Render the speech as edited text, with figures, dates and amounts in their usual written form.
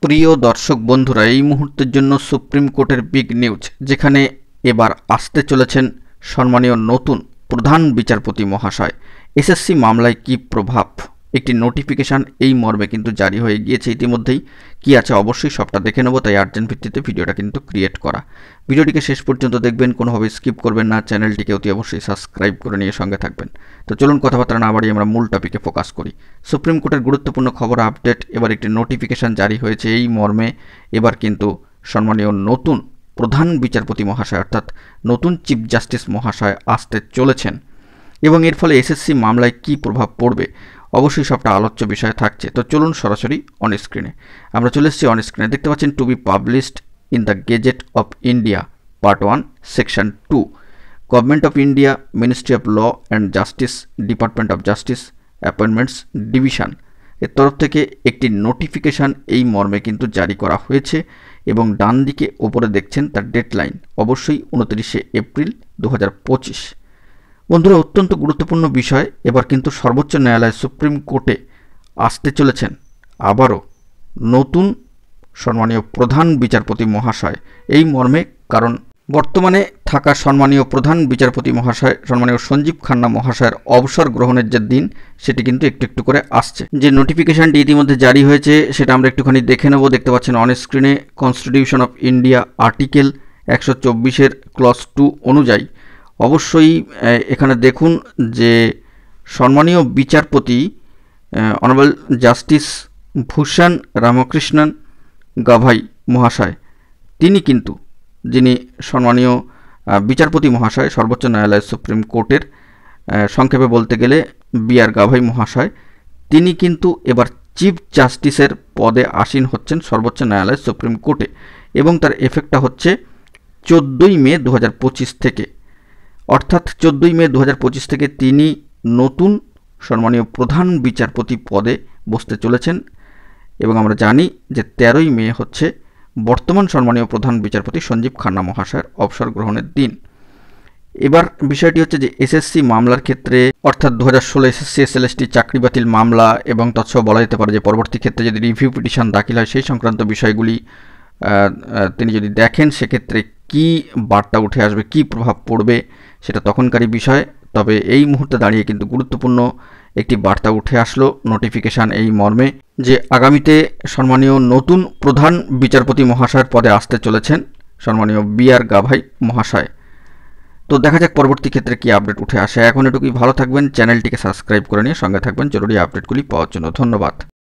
প্রিয় দর্শক বন্ধুরা, এই মুহূর্তের জন্য সুপ্রিম কোর্টের বিগ নিউজ, যেখানে এবার আসতে চলেছেন সম্মানীয় নতুন প্রধান বিচারপতি মহাশয়। এসএসসি মামলায় কি প্রভাব, একটি নোটিফিকেশন এই মর্মে কিন্তু জারি হয়ে গিয়েছে ইতিমধ্যেই। কি আছে অবশ্যই সবটা দেখে নেব, তাই আর্জেন্ট ভিত্তিতে ভিডিওটা কিন্তু ক্রিয়েট করা। ভিডিওটিকে শেষ পর্যন্ত দেখবেন, কোনোভাবে স্কিপ করবেন না। চ্যানেলটিকে অতি অবশ্যই সাবস্ক্রাইব করে নিয়ে সঙ্গে থাকবেন। তো চলুন কথাবার্তা না বাড়িয়ে আমরা মূল টপিকে ফোকাস করি। সুপ্রিম কোর্টের গুরুত্বপূর্ণ খবর আপডেট, এবার একটি নোটিফিকেশন জারি হয়েছে এই মর্মে। এবার কিন্তু সম্মানীয় নতুন প্রধান বিচারপতি মহাশয় অর্থাৎ নতুন চিফ জাস্টিস মহাশয় আসতে চলেছেন, এবং এর ফলে এসএসসি মামলায় কি প্রভাব পড়বে অবশ্যই সবটা আলোচ্য বিষয় থাকছে। তো চলুন সরাসরি অন স্ক্রিনে আমরা চলে এসেছি। অন স্ক্রিনে দেখতে পাচ্ছেন to be published in the Gazette of India part 1 section 2, government of India, ministry of law and justice, department of justice, appointments division এর তরফ থেকে একটি নোটিফিকেশান এই মর্মে কিন্তু জারি করা হয়েছে, এবং ডান দিকে ওপরে দেখছেন তার ডেডলাইন অবশ্যই 29শে এপ্রিল 2025। বন্ধুরা, অত্যন্ত গুরুত্বপূর্ণ বিষয়। এবার কিন্তু সর্বোচ্চ ন্যায়ালয় সুপ্রিম কোর্টে আসতে চলেছেন আবারও নতুন সম্মানীয় প্রধান বিচারপতি মহাশয় এই মর্মে, কারণ বর্তমানে থাকা সম্মানীয় প্রধান বিচারপতি মহাশয় সম্মানীয় সঞ্জীব খান্না মহাশয়ের অবসর গ্রহণের যে দিন, সেটি কিন্তু একটু একটু করে আসছে। যে নোটিফিকেশনটি ইতিমধ্যে জারি হয়েছে সেটা আমরা একটুখানি দেখে নেব। দেখতে পাচ্ছেন অন স্ক্রিনে, constitution of India article 124 clause 2 অনুযায়ী অবশ্যই এখানে দেখুন যে সম্মানীয় বিচারপতি অনারেবল জাস্টিস ভূষণ রামকৃষ্ণন গাভাই মহাশয়, তিনি কিন্তু, যিনি সম্মানীয় বিচারপতি মহাশয় সর্বোচ্চ ন্যায়ালয় সুপ্রিম কোর্টের, সংক্ষেপে বলতে গেলে বি.আর. গাভাই মহাশয়, তিনি কিন্তু এবার চিফ জাস্টিসের পদে আসীন হচ্ছেন সর্বোচ্চ ন্যায়ালয় সুপ্রিম কোর্টে, এবং তার এফেক্টটা হচ্ছে 14ই মে 2025 থেকে। অর্থাৎ 14ই মে 2025 থেকে তিনি নতুন সম্মানীয় প্রধান বিচারপতি পদে বসতে চলেছেন, এবং আমরা জানি যে 13ই মে হচ্ছে বর্তমান সম্মানীয় প্রধান বিচারপতি সঞ্জীব খান্না মহাশয়ের অবসর গ্রহণের দিন। এবার বিষয়টি হচ্ছে যে এসএসসি মামলার ক্ষেত্রে, অর্থাৎ 2016 এসএসসি এসএলএসটি চাকরি বাতিল মামলা, এবং তৎসহ বলা যেতে পারে যে পরবর্তী ক্ষেত্রে যদি রিভিউ পিটিশন দাখিল হয় সেই সংক্রান্ত বিষয়গুলি তিনি যদি দেখেন, সেক্ষেত্রে কি বার্তা উঠে আসবে, কি প্রভাব পড়বে সেটা তখনকারই বিষয়। তবে এই মুহূর্তে দাঁড়িয়ে কিন্তু গুরুত্বপূর্ণ একটি বার্তা উঠে আসলো নোটিফিকেশান এই মর্মে, যে আগামীতে সম্মানীয় নতুন প্রধান বিচারপতি মহাশয়ের পদে আসতে চলেছেন সম্মানীয় বি.আর. গাভাই মহাশয়। তো দেখা যাক পরবর্তী ক্ষেত্রে কি আপডেট উঠে আসে। এখন এটুকুই, ভালো থাকবেন, চ্যানেলটিকে সাবস্ক্রাইব করে নিয়ে সঙ্গে থাকবেন জরুরি আপডেটগুলি পাওয়ার জন্য। ধন্যবাদ।